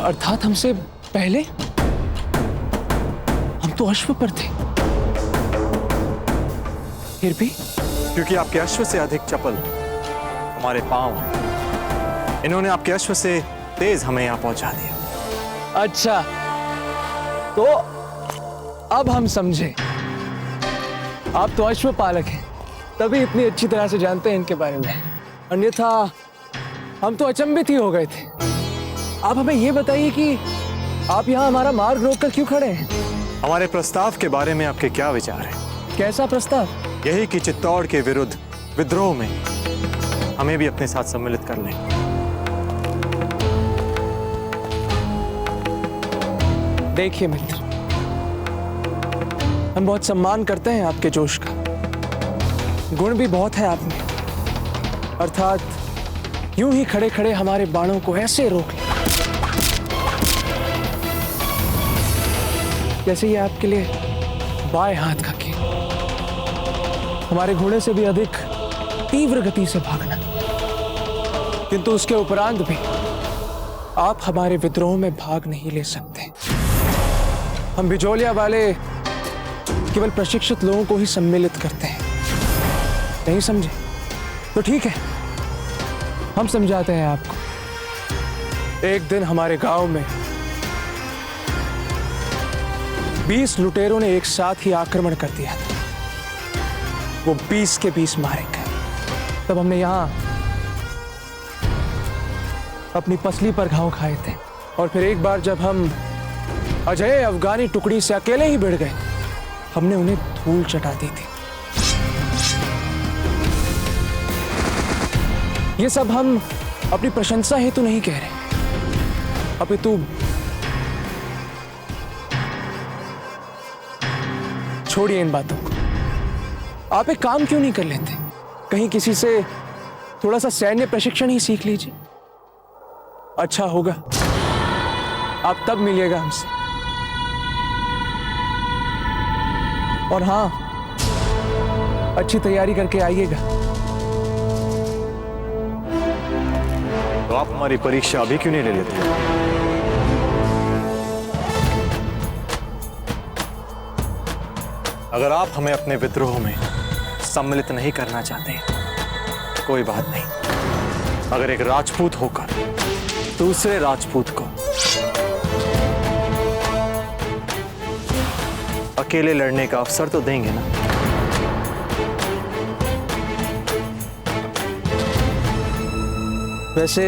अर्थात हमसे पहले? हम तो अश्व पर थे। फिर भी? क्योंकि आपके अश्व से अधिक चपल हमारे पांव हैं। इन्होंने आपके अश्व से तेज हमें यहां पहुंचा दिया। अच्छा, तो अब हम समझे। आप तो अश्व पालक हैं, तभी इतनी अच्छी तरह से जानते हैं इनके बारे में। अन्यथा हम तो अचंभित ही हो गए थे। आप हमें यह बताइए कि आप यहाँ हमारा मार्ग रोककर क्यों खड़े हैं? हमारे प्रस्ताव के बारे में आपके क्या विचार हैं? कैसा प्रस्ताव? यही कि चित्तौड़ के विरुद्ध विद्रोह में हमें भी अपने साथ सम्मिलित कर लें। देखिए मित्र, हम बहुत सम्मान करते हैं आपके जोश का। गुण भी बहुत है आप में। अर्थात यूं ही खड़े खड़े हमारे बाणों को ऐसे रोक लें जैसे ये आपके लिए बाएं हाथ का खेल। हमारे घोड़े से भी अधिक तीव्र गति से भागना, किंतु उसके उपरांत भी आप हमारे विद्रोह में भाग नहीं ले सकते। हम बिजोलिया वाले केवल प्रशिक्षित लोगों को ही सम्मिलित करते हैं। नहीं समझे? तो ठीक है, हम समझाते हैं आपको। एक दिन हमारे गांव में 20 लुटेरों ने एक साथ ही आक्रमण कर दिया था। वो 20 के 20 मारे गए। तब हमने यहां अपनी पसली पर घाव खाए थे। और फिर एक बार जब हम अजय अफगानी टुकड़ी से अकेले ही भिड़ गए, हमने उन्हें धूल चटा दी थी। ये सब हम अपनी प्रशंसा हेतु नहीं कह रहे, अपितु छोड़िए इन बातों को। आप एक काम क्यों नहीं कर लेते? कहीं किसी से थोड़ा सा सैन्य प्रशिक्षण ही सीख लीजिए। अच्छा होगा, आप तब मिलिएगा हमसे। और हां, अच्छी तैयारी करके आइएगा। तो आप हमारी परीक्षा अभी क्यों नहीं ले लेते? अगर आप हमें अपने विद्रोह में सम्मिलित नहीं करना चाहते, कोई बात नहीं। अगर एक राजपूत होकर दूसरे राजपूत को अकेले लड़ने का अवसर तो देंगे ना? वैसे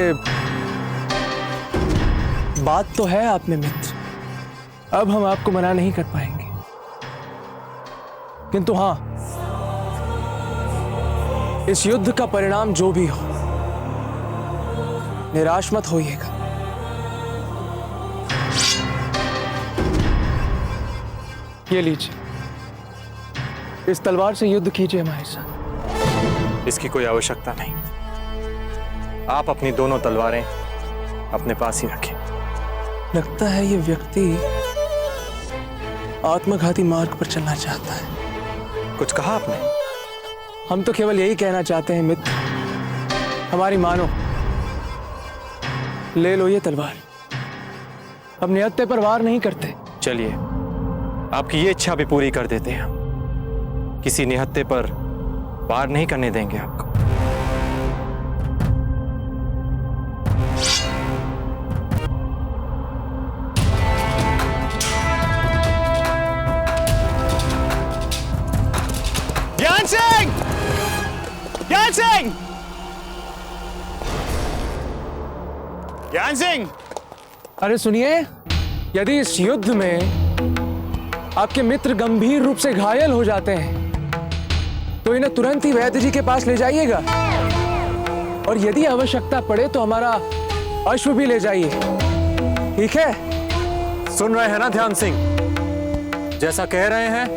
बात तो है आप में मित्र, अब हम आपको मना नहीं कर पाएंगे। किंतु हां, इस युद्ध का परिणाम जो भी हो, निराश मत होइएगा। ये लीजिए, इस तलवार से युद्ध कीजिए हमारे साथ। इसकी कोई आवश्यकता नहीं। आप अपनी दोनों तलवारें अपने पास ही रखें। लगता है ये व्यक्ति आत्मघाती मार्ग पर चलना चाहता है। कुछ कहा आपने? हम तो केवल यही कहना चाहते हैं मित्र, हमारी मानो। ले लो ये तलवार। हम निहत्थे पर वार नहीं करते। चलिए, आपकी ये इच्छा भी पूरी कर देते हैं। किसी निहत्थे पर वार नहीं करने देंगे आपको। ज्ञान सिंह! ज्ञान सिंह! ज्ञान सिंह! अरे सुनिए, यदि इस युद्ध में आपके मित्र गंभीर रूप से घायल हो जाते हैं तो इन्हें तुरंत ही वैद्य जी के पास ले जाइएगा। और यदि आवश्यकता पड़े तो हमारा अश्व भी ले जाइए। ठीक है? सुन रहे हैं ना ध्यान सिंह? जैसा कह रहे हैं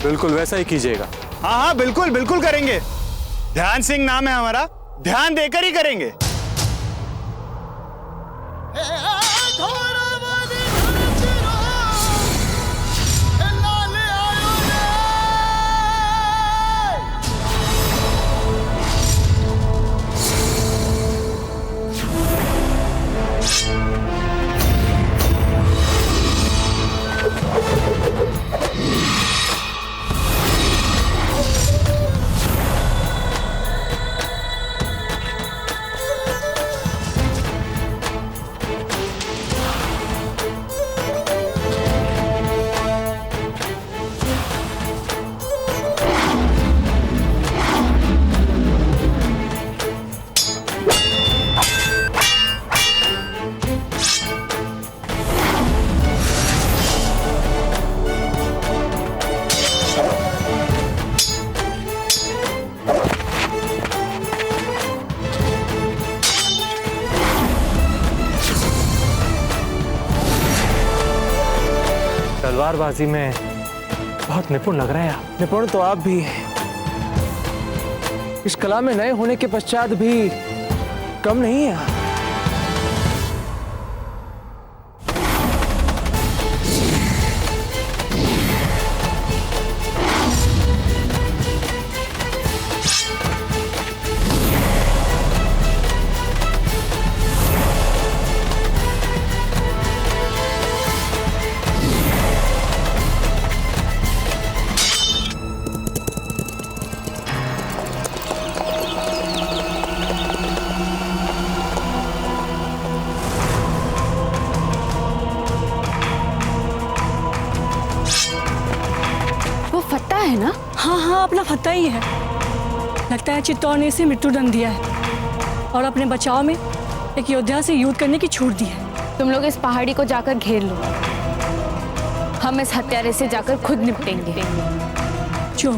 बिल्कुल वैसा ही कीजिएगा। हाँ हाँ, बिल्कुल बिल्कुल करेंगे। ध्यान सिंह नाम है हमारा, ध्यान देकर ही करेंगे। तलवारबाजी में बहुत निपुण लग रहे हैं आप। निपुण तो आप भी हैं। इस कला में नए होने के पश्चात भी कम नहीं है आप। है ना? हाँ हाँ, अपना फत्ता ही है। लगता है चित्तौड़ ने इसे मृत्युदंड दिया है और अपने बचाव में एक योद्धा से युद्ध करने की छूट दी है। तुम लोग इस पहाड़ी को जाकर घेर लो, हम इस हत्यारे से जाकर खुद निपटेंगे। जो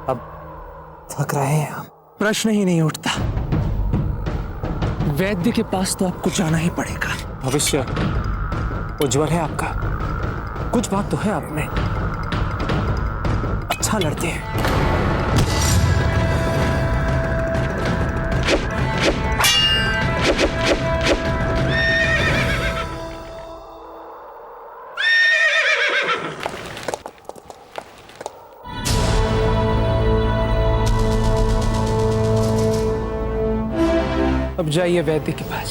अब थक रहे हैं आप, प्रश्न ही नहीं उठता। वैद्य के पास तो आपको जाना ही पड़ेगा। भविष्य उज्जवल है आपका, कुछ बात तो है आप में, अच्छा लड़ते हैं। अब जाइए वैद्य के पास।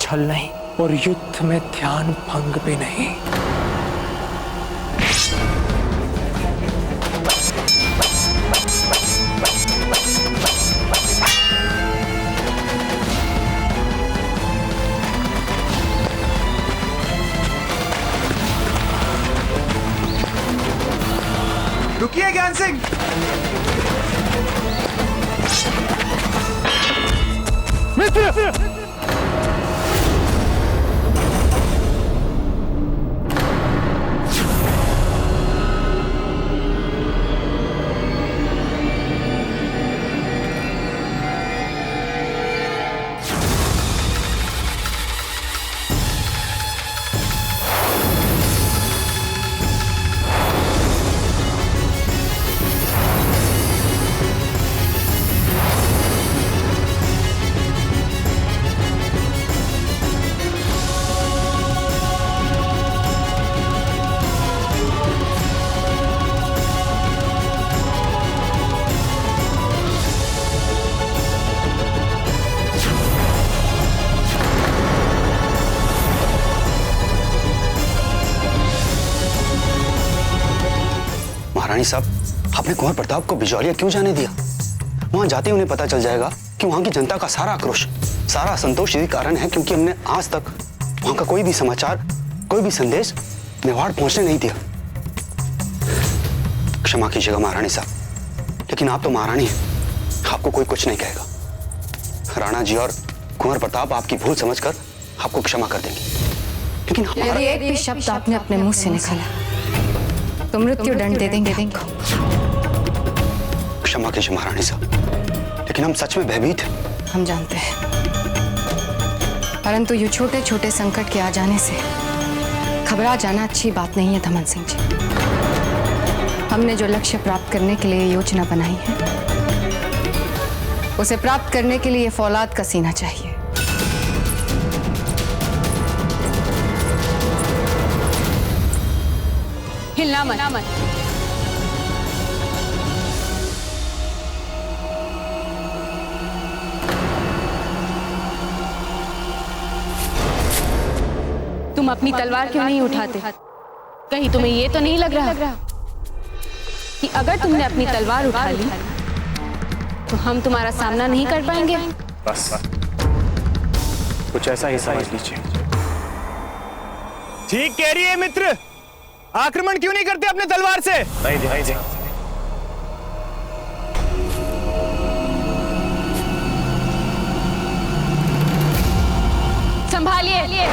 छल नहीं और युद्ध में ध्यान भंग भी नहीं। रुकिए ज्ञान सिंह। मित्र! महारानी साहब, आपने कुंवर प्रताप को बिजौलिया क्यों जाने दिया? वहां जाते ही उन्हें पता चल जाएगा कि वहां की जनता का सारा आक्रोश, सारा असंतोष इसी कारण है क्योंकि हमने आज तक वहां का कोई भी समाचार, कोई भी संदेश मेवाड़ पहुंचने नहीं दिया। क्षमा कीजिएगा महारानी साहब, लेकिन आप तो महारानी हैं, आपको कोई कुछ नहीं कहेगा। राणा जी और कुंवर प्रताप आपकी भूल समझकर आपको क्षमा कर देंगे, लेकिन यदि एक भी शब्द आपने अपने मुंह से निकाला तो मृत्यु दंड दे देंगे आपको। क्षमा कीजिए महारानी साहब, लेकिन हम सच में भयभीत हैं। हम जानते हैं, परंतु ये छोटे छोटे संकट के आ जाने से घबरा जाना अच्छी बात नहीं है धमन सिंह जी। हमने जो लक्ष्य प्राप्त करने के लिए योजना बनाई है, उसे प्राप्त करने के लिए फौलाद का सीना चाहिए। हिलना मत। तुम अपनी तलवार क्यों नहीं उठाते? कहीं तुम्हें ये तो नहीं लग रहा कि अगर तुमने अपनी तलवार उठा ली तो हम तुम्हारा सामना नहीं कर पाएंगे? बस कुछ ऐसा ही समझ लीजिए। ठीक कह रही है मित्र, आक्रमण क्यों नहीं करते अपने तलवार से? नहीं। संभालिए।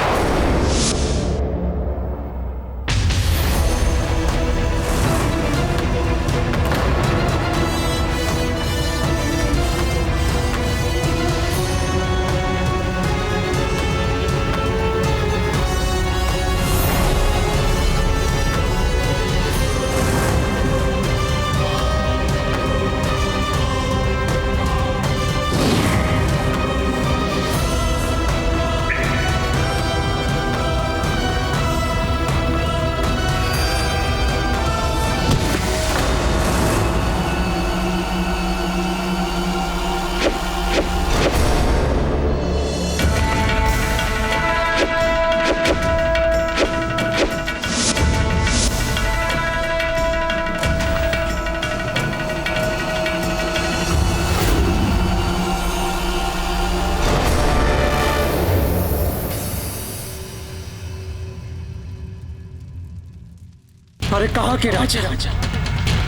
अरे कहाँ के राजा?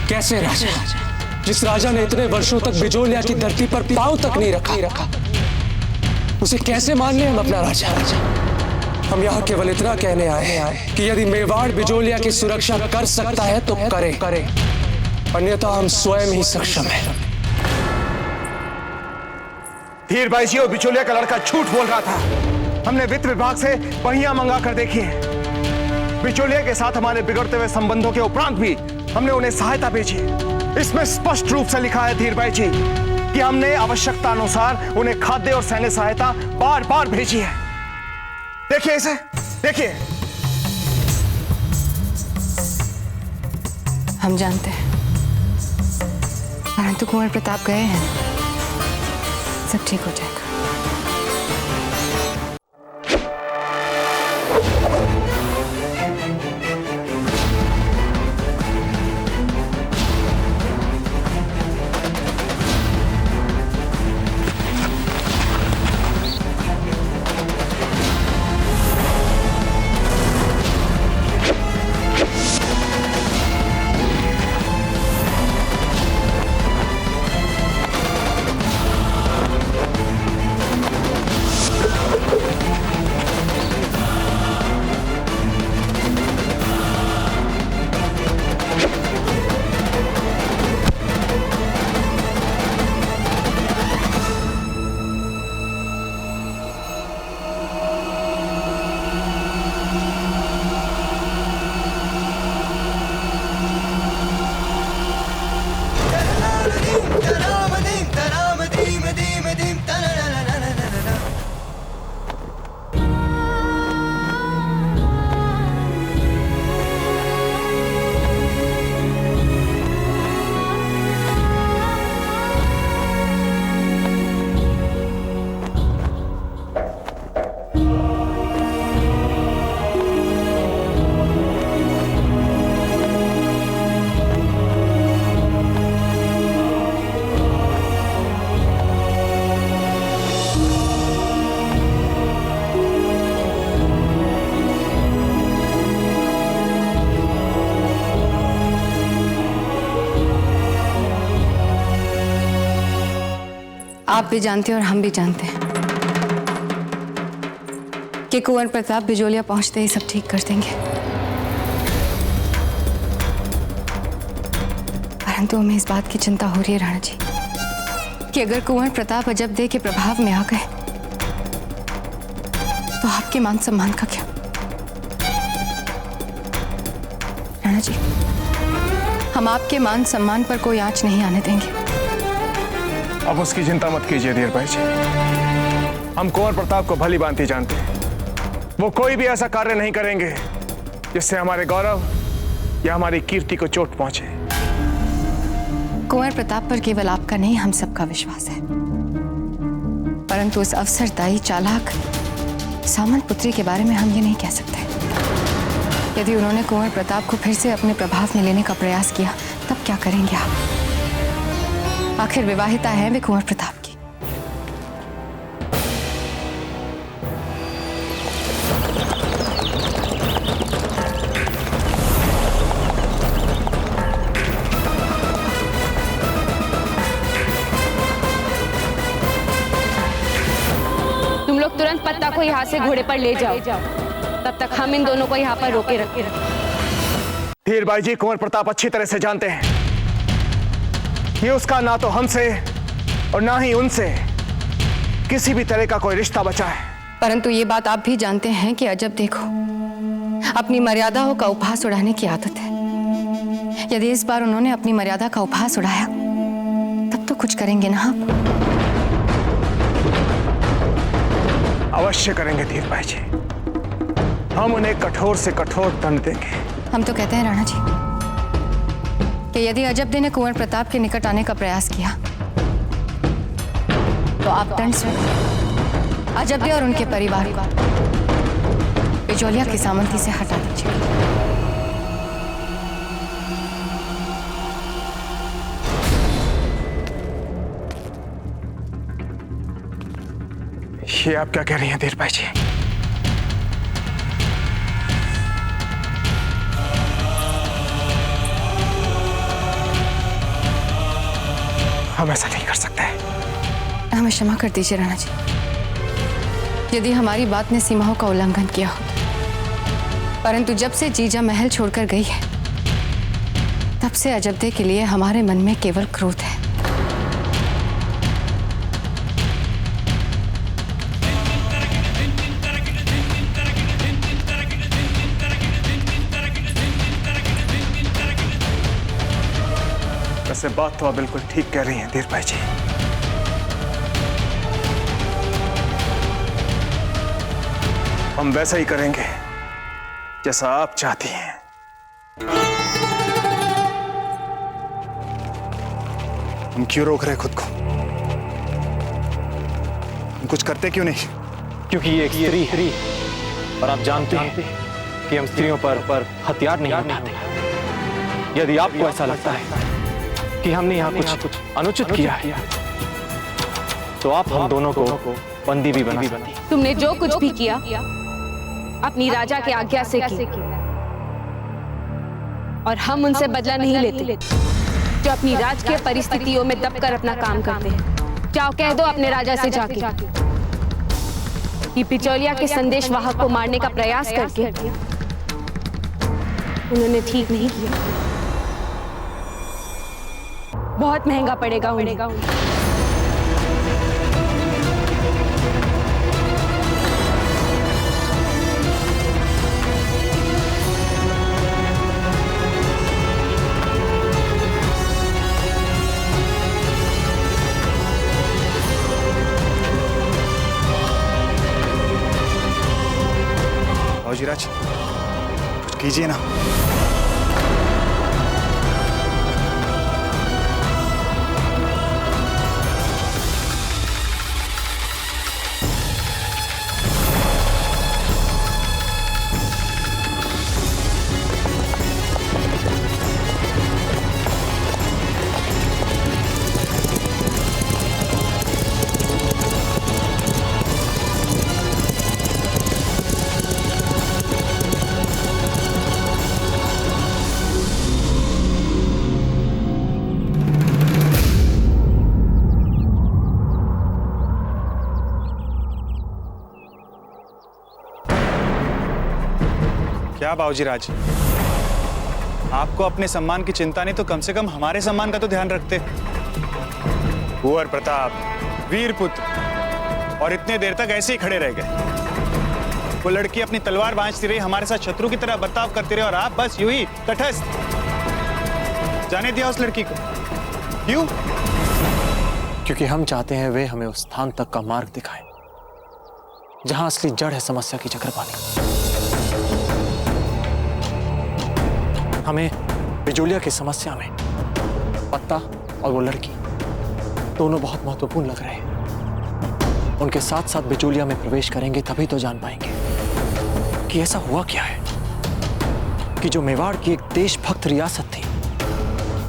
कैसे राजा? जिस राजा ने इतने वर्षों तक बिजोलिया की धरती पर पांव तक नहीं रखा, उसे कैसे मान ले हम अपना राजा? हम यहाँ केवल इतना कहने आए कि यदि मेवाड़ बिजोलिया की सुरक्षा कर सकता है तो करे, अन्यथा हम स्वयं ही सक्षम हैं। धीर भाई जी, वो बिचौलिया का लड़का झूठ बोल रहा था। हमने वित्त विभाग से पहिया मंगा कर देखी है। बिचौलिया के साथ हमारे बिगड़ते हुए संबंधों के उपरांत भी हमने उन्हें सहायता भेजी। इसमें स्पष्ट रूप से लिखा है धीर भाई जी कि हमने आवश्यकता अनुसार उन्हें खाद्य और सैन्य सहायता बार बार भेजी है। देखिए इसे, देखिए। हम जानते हैं, परंतु कुंवर प्रताप गए हैं, सब ठीक हो जाएगा। आप भी जानते हैं और हम भी जानते हैं कि कुंवर प्रताप बिजोलिया पहुंचते ही सब ठीक कर देंगे, परंतु हमें इस बात की चिंता हो रही है राणा जी कि अगर कुंवर प्रताप अजब दे के प्रभाव में आ गए तो आपके मान सम्मान का क्या? राणा जी, हम आपके मान सम्मान पर कोई आंच नहीं आने देंगे। अब उसकी चिंता मत कीजिए धीर भाई जी। हम कुंवर प्रताप को भली भांति जानते हैं। वो कोई भी ऐसा कार्य नहीं करेंगे जिससे हमारे गौरव या हमारी कीर्ति को चोट पहुंचे। कुंवर प्रताप पर केवल आपका नहीं, हम सबका विश्वास है, परंतु उस अवसरदायी चालाक सामंत पुत्री के बारे में हम ये नहीं कह सकते। यदि उन्होंने कुंवर प्रताप को फिर से अपने प्रभाव में लेने का प्रयास किया तब क्या करेंगे आप? आखिर विवाहिता है वे कुंवर प्रताप की। तुम लोग तुरंत पत्ता को यहाँ से घोड़े पर ले जाओ, तब तक हम इन दोनों को यहाँ पर रोके रखे। धीर भाई जी, कुंवर प्रताप अच्छी तरह से जानते हैं कि उसका ना तो हमसे और ना ही उनसे किसी भी तरह का कोई रिश्ता बचा है। परंतु ये बात आप भी जानते हैं कि अजब देखो अपनी मर्यादाओं का उपहास उड़ाने की आदत है। यदि इस बार उन्होंने अपनी मर्यादा का उपहास उड़ाया तब तो कुछ करेंगे ना आप? अवश्य करेंगे धीर भाई जी। हम उन्हें कठोर से कठोर दंड देंगे। हम तो कहते हैं राणा जी कि यदि अजबदे ने कुंवर प्रताप के निकट आने का प्रयास किया तो आप दंड स्वयं अजबदे और उनके परिवार को बिजोलिया की सामंती से हटा दीजिए। ये आप क्या कह रही हैं धीर भाई जी? हम ऐसा नहीं कर सकते। हमें क्षमा कर दीजिए राणा जी, यदि हमारी बात ने सीमाओं का उल्लंघन किया हो, परंतु जब से जीजा महल छोड़कर गई है, तब से अजबदे के लिए हमारे मन में केवल क्रोध है। वैसे बात तो आप बिल्कुल ठीक कह रही हैं धीरबाई जी। हम वैसा ही करेंगे जैसा आप चाहती हैं। हम क्यों रोक रहे हैं खुद को? हम कुछ करते क्यों नहीं? क्योंकि ये एक स्त्री है और आप जानते हैं कि हम स्त्रियों पर हथियार नहीं उठाते। यदि आपको ऐसा लगता है कि हमने यहाँ कुछ अनुचित किया है, तो आप हम दोनों को बंदी भी बना सकती हैं। तुमने जो कुछ भी किया अपनी राजा के आज्ञा से की, और हम उनसे बदला नहीं लेते जो अपनी राजकीय परिस्थितियों में दबकर अपना काम करते हैं। जाओ कह दो अपने राजा से जाके कि बिचौलिया के संदेश वाहक को मारने का प्रयास करके उन्होंने ठीक नहीं किया। बहुत महंगा पड़ेगा उन्हें। बाबूजीराज, कुछ कीजिए ना। क्या बाबूजीराज, आपको अपने सम्मान की चिंता नहीं तो कम से कम हमारे सम्मान का तो ध्यान रखते। कुंवर प्रताप, वीर पुत्र, और इतने देर तक ऐसे ही खड़े रह गए। वो लड़की अपनी तलवार बांचती रही, हमारे साथ शत्रु की तरह बर्ताव करती रही, और आप बस यूं ही तटस्थ। जाने दिया उस लड़की को। क्यों? क्योंकि हम चाहते हैं वे हमें उस स्थान तक का मार्ग दिखाए जहां असली जड़ है समस्या की, चक्रपाणी। हमें बिजोलिया की समस्या में पत्ता और वो लड़की दोनों बहुत महत्वपूर्ण लग रहे हैं। उनके साथ साथ बिजोलिया में प्रवेश करेंगे तभी तो जान पाएंगे कि ऐसा हुआ क्या है कि जो मेवाड़ की एक देशभक्त रियासत थी,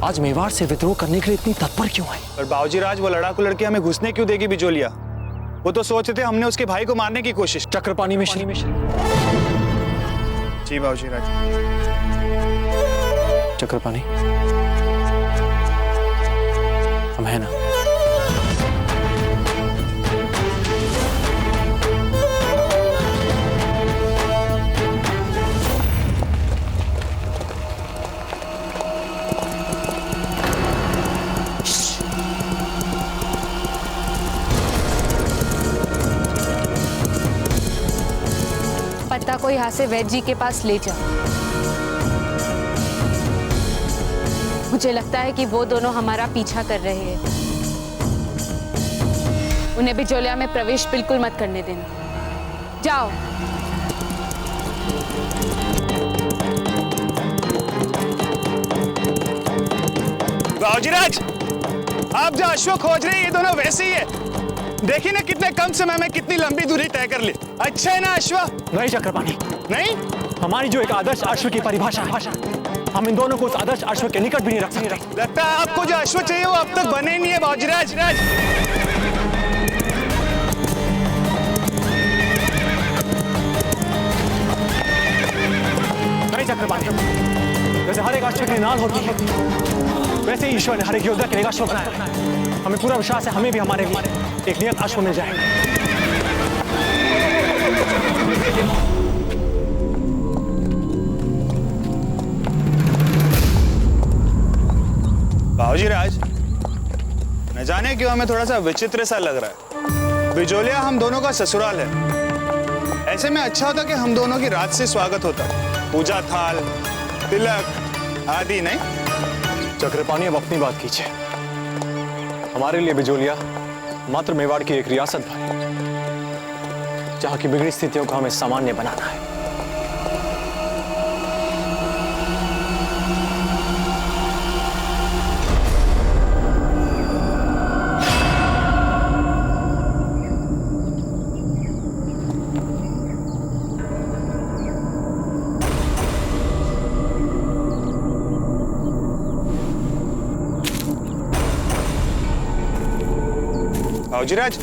आज मेवाड़ से विद्रोह करने के लिए इतनी तत्पर क्यों है? पर बाबूजीराज, वो लड़ाकू लड़की हमें घुसने क्यों देगी बिजोलिया? वो तो सोच रहे थे हमने उसके भाई को मारने की कोशिश। चक्रपाणी मिश्र। जी बाबूजीराज। चक्रपाणी, हम है ना? पत्ता को यहाँ से वैद्य जी के पास ले जाओ। मुझे लगता है कि वो दोनों हमारा पीछा कर रहे हैं। उन्हें बिजोलिया में प्रवेश बिल्कुल मत करने देना। जाओ। बाबूजीराज, आप जो अश्व खोज रहे हैं ये दोनों वैसे ही है। देखिए ना कितने कम समय में कितनी लंबी दूरी तय कर ली। अच्छा है ना अश्व? नहीं चक्रपाणी, नहीं? हमारी जो एक आदर्श अश्व की परिभाषा है, हम इन दोनों को उस आदर्श अश्व के निकट भी नहीं रख सकते। लगता है आपको जो अश्व चाहिए वो अब तक बने नहीं है बाबूजीराज। नहीं चक्रपाणी, जैसे हर एक अश्व की नाल होती है, वैसे ही ईश्वर ने हर एक योद्धा के लिए एक अश्व बनाया है। हमें पूरा विश्वास है हमें भी हमारे एक नियत अश्व मिल जाएगा। बाबूजी राज, न जाने क्यों हमें थोड़ा सा विचित्र सा लग रहा है। बिजोलिया हम दोनों का ससुराल है। ऐसे में अच्छा होता कि हम दोनों की रात से स्वागत होता, पूजा थाल, तिलक आदि। नहीं चक्रपाणी, अब अपनी बात कीजिए। हमारे लिए बिजोलिया मात्र मेवाड़ की एक रियासत भर है, जहां की बिगड़ी स्थितियों को हमें सामान्य बनाना है। बाबूजी राज,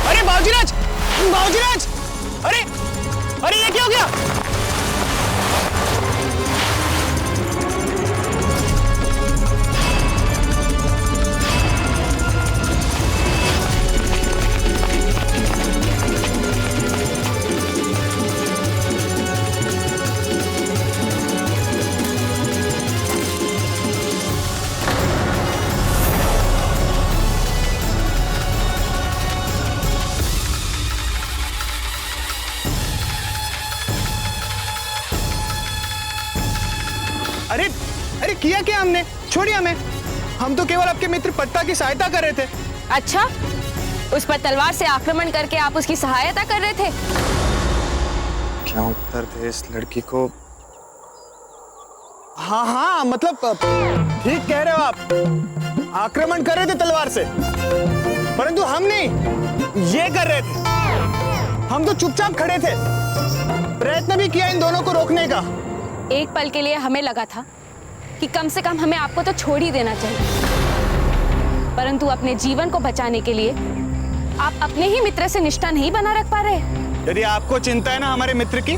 अरे बाबूजी राज, बाबूजी राज, अरे अरे ये क्या हो गया? अरे अरे किया क्या हमने? छोड़िए हमें, हम तो केवल आपके मित्र पत्ता की सहायता कर रहे थे। अच्छा, उस पर तलवार से आक्रमण करके आप उसकी सहायता कर रहे थे? क्या उत्तर दे इस लड़की को? हाँ हाँ, मतलब ठीक कह रहे हो आप। आक्रमण कर रहे थे तलवार से, परंतु हम नहीं, ये कर रहे थे। हम तो चुपचाप खड़े थे, प्रयत्न भी किया इन दोनों को रोकने का। एक पल के लिए हमें लगा था कि कम से कम हमें आपको तो छोड़ ही देना चाहिए, परंतु अपने जीवन को बचाने के लिए आप अपने ही मित्र से निष्ठा नहीं बना रख पा रहे। यदि आपको चिंता है ना हमारे मित्र की,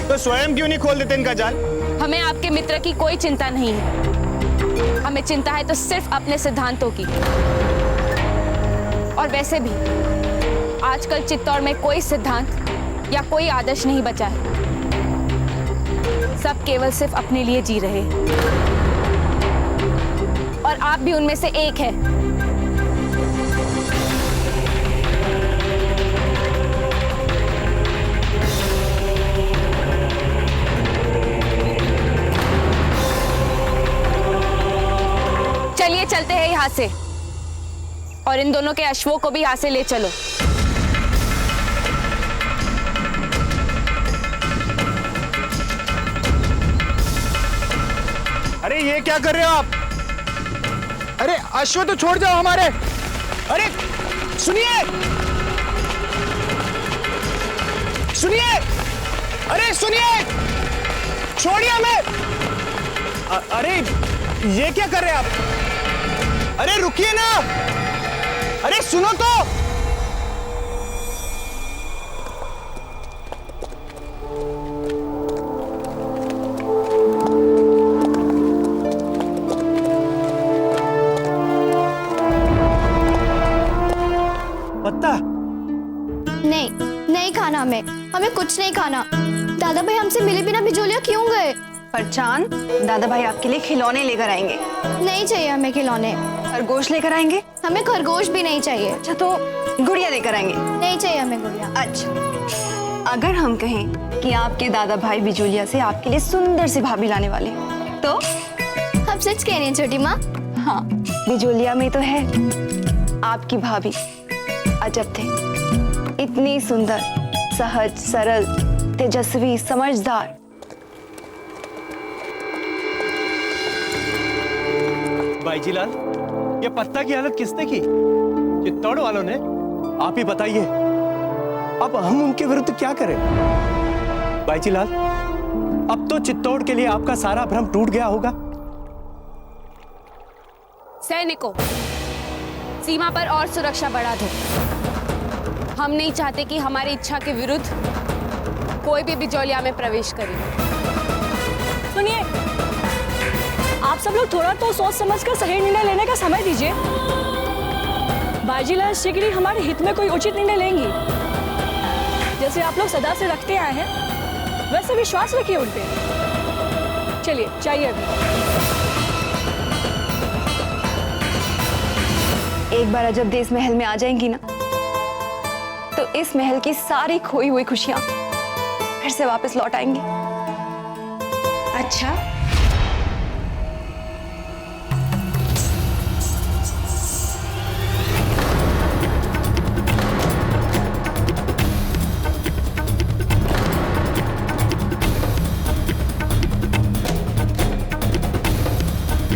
तो स्वयं क्यों नहीं खोल देते इनका जाल? हमें आपके मित्र की कोई चिंता नहीं है, हमें चिंता है तो सिर्फ अपने सिद्धांतों की। और वैसे भी आजकल चित्तौड़ में कोई सिद्धांत या कोई आदर्श नहीं बचा है, सब केवल सिर्फ अपने लिए जी रहे हैं, और आप भी उनमें से एक है। चलिए चलते हैं यहाँ से, और इन दोनों के अश्वों को भी यहाँ से ले चलो। अरे ये क्या कर रहे हो आप? अरे अश्व तो छोड़ जाओ हमारे। अरे सुनिए, सुनिए, अरे सुनिए, छोड़िए हमें। अरे ये क्या कर रहे हैं आप? अरे रुकिए ना, अरे सुनो तो। पत्ता, नहीं नहीं खाना, हमें कुछ नहीं खाना। दादा भाई हमसे मिले बिना बिजोलिया क्यों गए? पर चांद, दादा भाई आपके लिए खिलौने लेकर आएंगे। नहीं चाहिए हमें खिलौने। खरगोश लेकर आएंगे। हमें खरगोश भी नहीं चाहिए। अच्छा तो गुड़िया लेकर आएंगे। नहीं चाहिए हमें गुड़िया। अच्छा, अगर हम कहें कि आपके दादा भाई बिजोलिया से आपके लिए सुंदर सी भाभी लाने वाले, तो हम सच कह रही हैं छोटी माँ? हाँ, बिजोलिया में तो है आपकी भाभी। अजब थे, इतनी सुंदर, सहज, सरल, तेजस्वी, समझदार। बाईजीलाल, ये पत्ता की हालत किसने की? चित्तौड़ वालों ने? आप ही बताइए, अब हम उनके विरुद्ध क्या करें? बाईजीलाल, अब तो चित्तौड़ के लिए आपका सारा भ्रम टूट गया होगा। सैनिकों, सीमा पर और सुरक्षा बढ़ा दो। हम नहीं चाहते कि हमारी इच्छा के विरुद्ध कोई भी बिजौलिया में प्रवेश करे। सुनिए, आप सब लोग थोड़ा तो सोच समझ कर सही निर्णय लेने का समय दीजिए। बाजीलाल शिगरी हमारे हित में कोई उचित निर्णय लेंगी। जैसे आप लोग सदा से रखते आए हैं, वैसे विश्वास रखिए उन पे। चलिए, चाहिए अभी। एक बार अजब देश महल में आ जाएंगी ना, तो इस महल की सारी खोई हुई खुशियां फिर से वापस लौट आएंगी। अच्छा,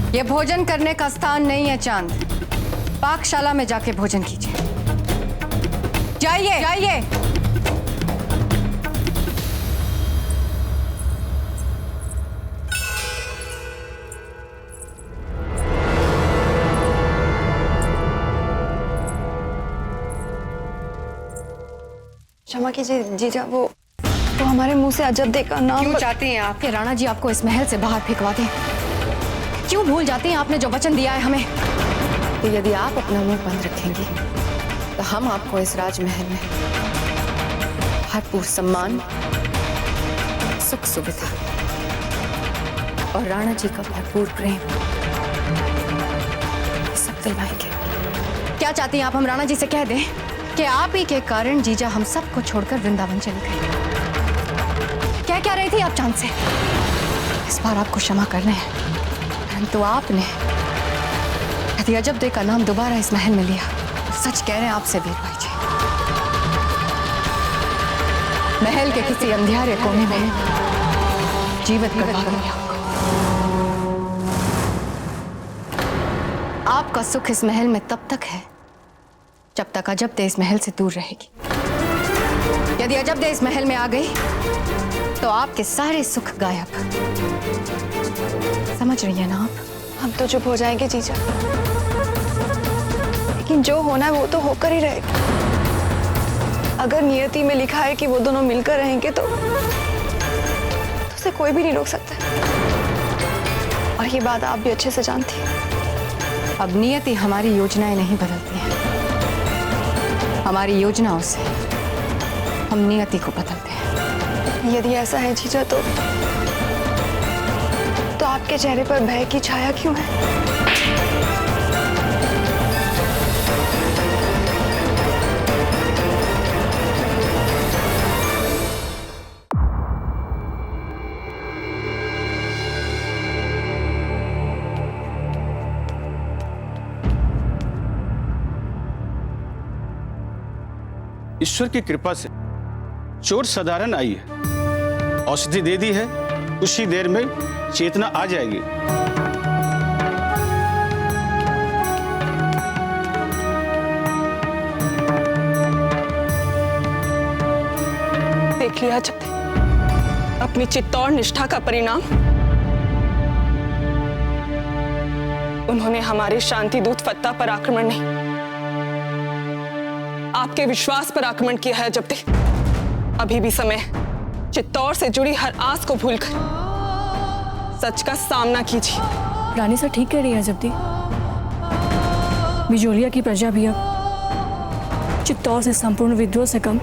ये भोजन करने का स्थान नहीं है चांद। पाकशाला में जाके भोजन कीजिए। जाइए जाइए। क्षमा कीजिए जीजा, वो हमारे मुंह से अजब दे का नाम। क्यों चाहती हैं आप कि राणा जी आपको इस महल से बाहर फेंकवा दें? क्यों भूल जाती हैं आपने जो वचन दिया है हमें? तो यदि आप अपना मुंह बंद रखेंगी तो हम आपको इस राजमहल में भरपूर सम्मान, सुख सुविधा और राणा जी का भरपूर प्रेम सब दिलवाएंगे। क्या चाहती हैं आप हम राणा जी से कह दें कि आप ही के कारण जीजा हम सबको छोड़कर वृंदावन चली गई? क्या रही थी आप चांद से? इस बार आपको क्षमा कर रहे हैं, परंतु आपने यदि अजब दे का नाम दोबारा इस महल में लिया, सच कह रहे हैं आपसे वीर भाई जी, महल के किसी अंधियारे कोने में जीवित करवा दूंगी आपको। आपका सुख इस महल में तब तक है जब तक अजब दे इस महल से दूर रहेगी। यदि अजब दे इस महल में आ गई तो आपके सारे सुख गायब। समझ रही है ना आप? हम तो चुप हो जाएंगे जीजा, लेकिन जो होना है वो तो होकर ही रहेगा। अगर नियति में लिखा है कि वो दोनों मिलकर रहेंगे तो उसे कोई भी नहीं रोक सकता। और ये बात आप भी अच्छे से जानती हैं। अब नियति हमारी योजनाएं नहीं बदलती हैं, हमारी योजनाओं से हम नियति को बदलते हैं। यदि ऐसा है जीजा, तो आपके चेहरे पर भय की छाया क्यों है? ईश्वर की कृपा से चोट साधारण आई है। औषधि दे दी है, कुछ ही देर में चेतना आ जाएगी। देख लिया जब अपनी चित्तौड़ निष्ठा का परिणाम। उन्होंने हमारे शांति दूत फत्ता पर आक्रमण नहीं, आपके विश्वास पर आक्रमण किया है। जब तक अभी भी समय चित्तौड़ से जुड़ी हर आस को भूलकर सच का सामना कीजिए। रानी सर ठीक कह रही है जब्दी। बिजोलिया की प्रजा भी अब चित्तौड़ से संपूर्ण विद्रोह से कम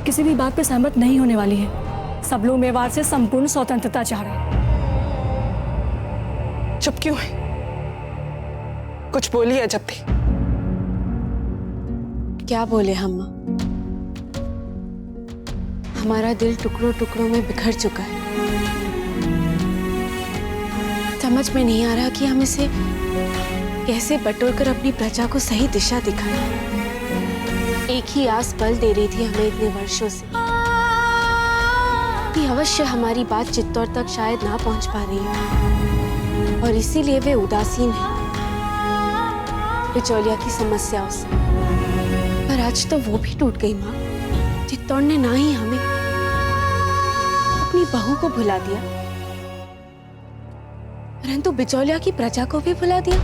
किसी भी बात पर सहमत नहीं होने वाली है। सब लोग मेवाड़ से संपूर्ण स्वतंत्रता चाह रहे हैं। चुप क्यों है? कुछ बोलिए जब्दी। क्या बोले हम? हमारा दिल टुकड़ों टुकड़ों में बिखर चुका है। समझ में नहीं आ रहा कि हम इसे कैसे बटोरकर अपनी प्रजा को सही दिशा दिखाएं। एक ही आस बल दे रही थी हमें इतने वर्षों से कि अवश्य हमारी बात चित्तौड़ तक शायद ना पहुंच पा रही है, और इसीलिए वे उदासीन हैं बिचौलिया की समस्याओं से। पर आज तो वो भी टूट गई माँ। चित्तौड़ ने ना ही हमें अपनी बहू को भुला दिया, परंतु बिचौलिया की प्रजा को भी भुला दिया।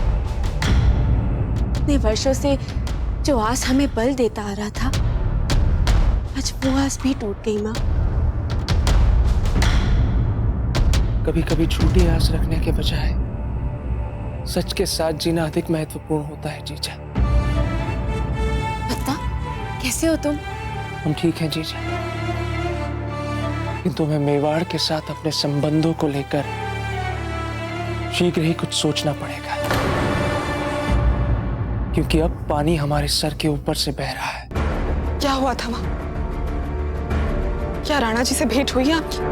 इतने वर्षों से जो आस हमें बल देता आ रहा था, आज वो आस भी टूट गई माँ। कभी कभी झूठी आस रखने के बजाय सच के साथ जीना अधिक महत्वपूर्ण होता है जीजा। पता कैसे हो तुम? हम ठीक हैं जीजा, किंतु हमें मेवाड़ के साथ अपने संबंधों को लेकर शीघ्र ही कुछ सोचना पड़ेगा, क्योंकि अब पानी हमारे सर के ऊपर से बह रहा है। क्या हुआ था वहां? क्या राणा जी से भेंट हुई है आपकी?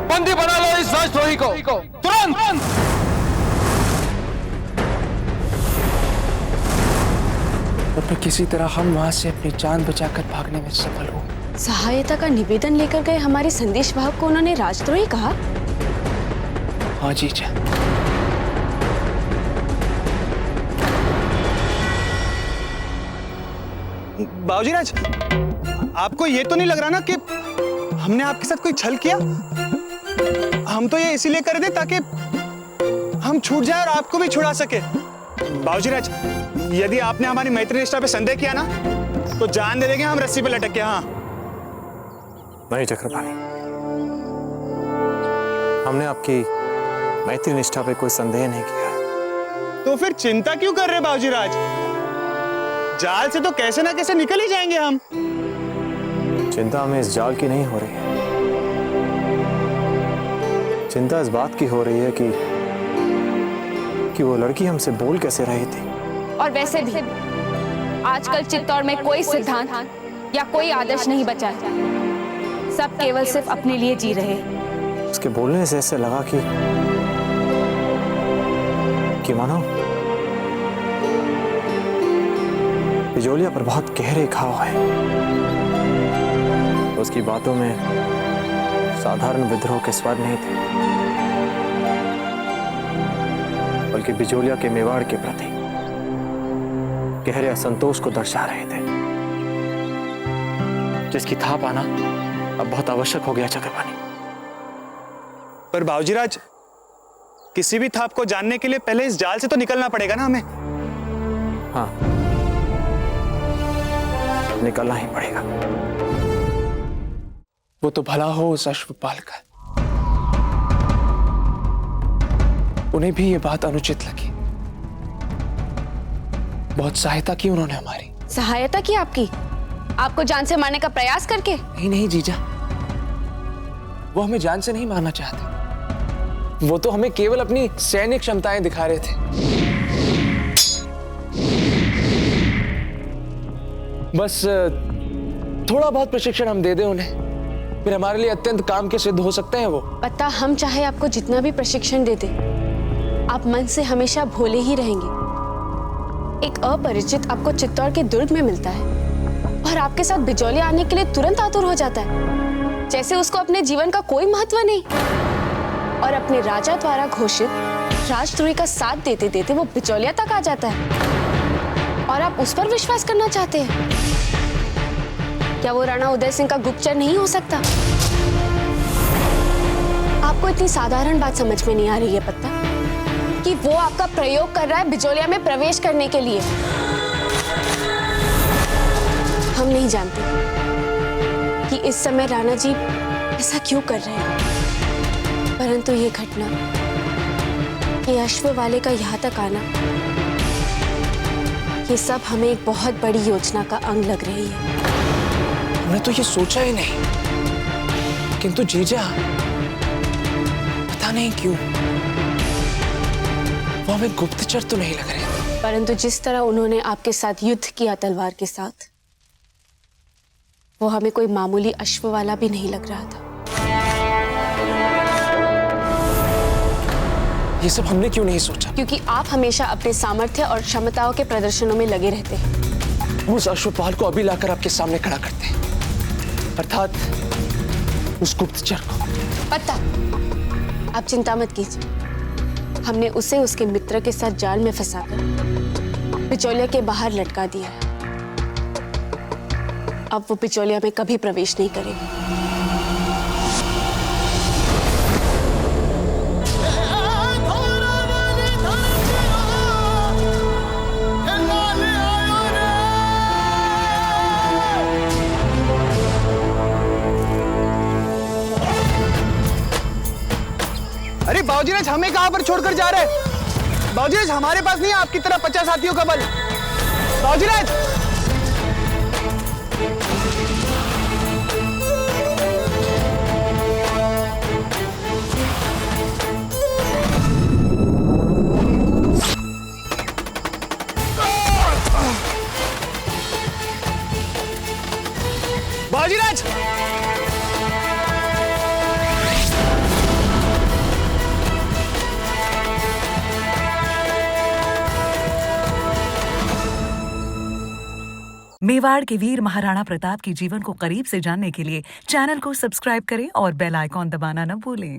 बंदी बना लो इस राजद्रोही को तुरंत। और फिर किसी तरह हम वहां से अपनी जान बचाकर भागने में सफल हुए। सहायता का निवेदन लेकर गए हमारे संदेश वाहक को उन्होंने राजद्रोही कहा? हाँ जीजा। बाबूजीराज, आपको ये तो नहीं लग रहा ना कि हमने आपके साथ कोई छल किया? हम तो ये इसीलिए कर रहे थे ताकि हम छूट जाए और आपको भी छुड़ा सके। बाबूजीराज, यदि आपने हमारी मैत्री निष्ठा पे संदेह किया ना, तो जान दे देंगे हम रस्सी पे लटक के। हाँ नहीं चक्रपाणी, हमने आपकी मैत्री निष्ठा पे कोई संदेह नहीं किया। तो फिर चिंता क्यों कर रहे बाबूजीराज? जाल से तो कैसे ना कैसे निकल ही जाएंगे हम। चिंता हमें इस जाल की नहीं हो रही है, चिंता इस बात की हो रही है कि वो लड़की हमसे बोल कैसे रही थी। और वैसे भी आजकल चित्तौड़ में कोई सिद्धांत या कोई आदर्श नहीं बचा है, सब केवल सिर्फ अपने लिए जी रहे हैं। उसके बोलने से ऐसे लगा कि मानो बिजोलिया पर बहुत गहरे घाव है। उसकी बातों में साधारण विद्रोह के स्वर नहीं थे, बल्कि बिजोलिया के मेवाड़ के प्रति गहरे असंतोष को दर्शा रहे थे, जिसकी था पाना अब बहुत आवश्यक हो गया चक्रपाणी। पर बाबूजीराज, किसी भी थाप को जानने के लिए पहले इस जाल से तो निकलना पड़ेगा ना हमें। हाँ, निकलना ही पड़ेगा। वो तो भला हो उस अश्वपाल का, उन्हें भी ये बात अनुचित लगी। बहुत सहायता की उन्होंने हमारी। सहायता की आपकी? आपको जान से मारने का प्रयास करके? नहीं जीजा, वो हमें जान से नहीं मारना चाहते। वो तो हमें केवल अपनी सैन्य क्षमताएं दिखा रहे थे। बस थोड़ा बहुत प्रशिक्षण हम दे दें उन्हें, फिर हमारे लिए अत्यंत काम के सिद्ध हो सकते हैं वो। पता, हम चाहे आपको जितना भी प्रशिक्षण दे दें, आप मन से हमेशा भोले ही रहेंगे। एक अपरिचित आपको चित्तौड़ के दुर्ग में मिलता है और आपके साथ बिजौलिया आने के लिए तुरंत आतुर हो जाता है, जैसे उसको अपने जीवन का कोई महत्व नहीं। और अपने राजा द्वारा घोषित राजद्रोही का साथ देते देते वो बिचौलिया तक आ जाता है और आप उस पर विश्वास करना चाहते हैं। क्या वो राणा उदय सिंह का गुप्तचर नहीं हो सकता? आपको इतनी साधारण बात समझ में नहीं आ रही है पत्ता, कि वो आपका प्रयोग कर रहा है बिचौलिया में प्रवेश करने के लिए। हम नहीं जानते कि इस समय राणा जी ऐसा क्यों कर रहे हैं, परंतु ये घटना, ये अश्व वाले का यहाँ तक आना, ये सब हमें एक बहुत बड़ी योजना का अंग लग रही है। हमने तो ये सोचा ही नहीं, किंतु जीजा पता नहीं क्यों वो हमें गुप्तचर तो नहीं लग रहे। परंतु जिस तरह उन्होंने आपके साथ युद्ध किया तलवार के साथ, वो हमें कोई मामूली अश्व वाला भी नहीं लग रहा था। ये सब हमने क्यों नहीं सोचा? क्योंकि आप हमेशा अपने सामर्थ्य और क्षमताओं के प्रदर्शनों में लगे रहते हैं। उस अश्वपाल को अभी लाकर आपके सामने खड़ा करते हैं, अर्थात उस गुप्तचर को। पता, आप चिंता मत कीजिए, हमने उसे उसके मित्र के साथ जाल में फंसाकर बिचौलिया के बाहर लटका दिया है। अब वो बिचौलिया में कभी प्रवेश नहीं करेगी। अरे बाबूजीराज, हमें कहां पर छोड़कर जा रहे हैं? बाबूजीराज, हमारे पास नहीं है आपकी तरह 50 हाथियों का बल। बाबूजीराज! बाबूजीराज! मेवाड़ के वीर महाराणा प्रताप के जीवन को करीब से जानने के लिए चैनल को सब्सक्राइब करें और बेल आइकॉन दबाना न भूलें।